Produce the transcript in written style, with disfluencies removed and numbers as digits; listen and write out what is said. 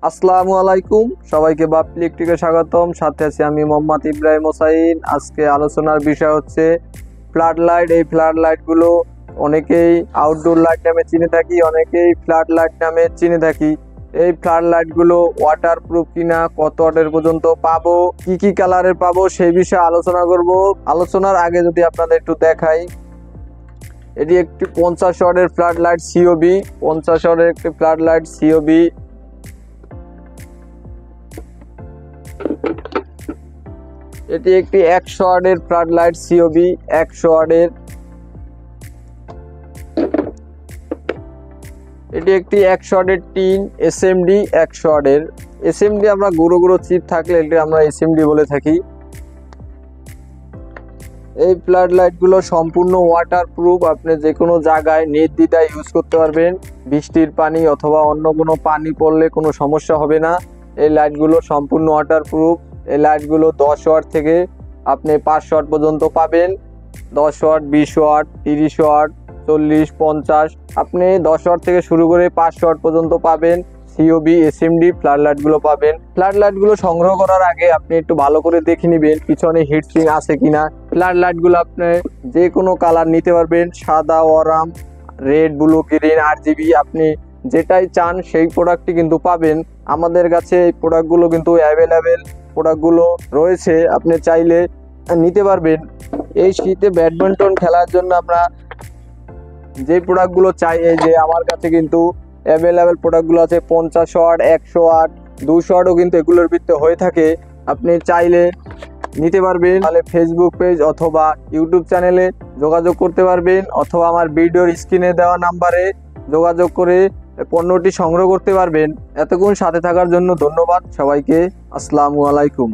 আসসালামু আলাইকুম, সবাইকে বাপ ইলেকট্রিকে স্বাগতম। সাথে আছি আমি মোহাম্মদ ইব্রাহিম হোসাইন। আজকে আলোচনার বিষয় হচ্ছে ফ্লাড লাইট। এই ফ্লাড লাইট গুলো অনেকেই আউটডোর লাইট নামে চিনে থাকি, অনেকেই ফ্লাড লাইট নামে চিনে থাকি। এই ফ্লাড লাইট গুলো ওয়াটার প্রুফ কিনা, কত ওয়াটের পর্যন্ত পাবো, কি কি কালারের পাবো, সেই বিষয়ে আলোচনা করব। আলোচনার আগে যদি আপনাদের একটু দেখাই, এটি একটি 50 ওয়াটের ফ্লাড লাইট সিওবি, 50 ওয়াটের একটি ফ্লাড লাইট সিওবি। এটি একটি 100 ওয়াটের ফ্লাড লাইট সিওবি, 100 ওয়াটের। এটি একটি 100 ওয়াটের টিন এসএমডি, 100 ওয়াটের এসএমডি। আমরা গুঁড়ো গুঁড়ো চিপ থাকলে এটি আমরা এসএমডি বলে থাকি। এই ফ্লাড লাইট গুলো সম্পূর্ণ ওয়াটার প্রুফ, আপনি যে কোনো জায়গায় নির্দ্বিধায় ইউজ করতে পারবেন। বৃষ্টির পানি অথবা অন্য কোনো পানি পড়লে কোনো সমস্যা হবে না। এই লাইটগুলো সম্পূর্ণ ওয়াটার প্রুফ। এই লাইটগুলো 10 ওয়াট থেকে আপনি 500 ওয়াট পর্যন্ত পাবেন। 10 ওয়াট, 20 ওয়াট, 30 ওয়াট, 40, 50, আপনি 10 ওয়াট থেকে শুরু করে 500 ওয়াট পর্যন্ত পাবেন। সিওবি এসএমডি ফ্লাড লাইট গুলো পাবেন। ফ্লাড লাইট গুলো সংগ্রহ করার আগে আপনি একটু ভালো করে দেখে নেবেন পিছনে হিটসিং আছে কিনা। ফ্লাড লাইট গুলো আপনি যে কোনো কালার নিতে পারবেন, সাদা, aurum, red, blue, green, RGB, আপনি যেটাই চান সেই প্রোডাক্টটি কিন্তু পাবেন। আমাদের কাছে এই প্রোডাক্টগুলো কিন্তু অ্যাভেলেবেল প্রোডাক্টগুলো রয়েছে, আপনি চাইলে নিতে পারবেন। এই শীতে ব্যাডমিন্টন খেলার জন্য আমরা যে প্রোডাক্টগুলো চাই, এই যে আমার কাছে কিন্তু অ্যাভেলেবেল প্রোডাক্টগুলো আছে। 50 ওয়াট, 100 ওয়াট, 200 ওয়াটও কিন্তু এগুলোর ভিতরে হয়ে থাকে। আপনি চাইলে নিতে পারবেন। তাহলে ফেসবুক পেজ অথবা ইউটিউব চ্যানেলে যোগাযোগ করতে পারবেন, অথবা আমার ভিডিওর স্ক্রিনে দেওয়া নাম্বারে যোগাযোগ করে পণ্যটি সংগ্রহ করতে পারবেন। এতক্ষণ সাথে থাকার জন্য ধন্যবাদ সবাইকে। আসসালামু আলাইকুম।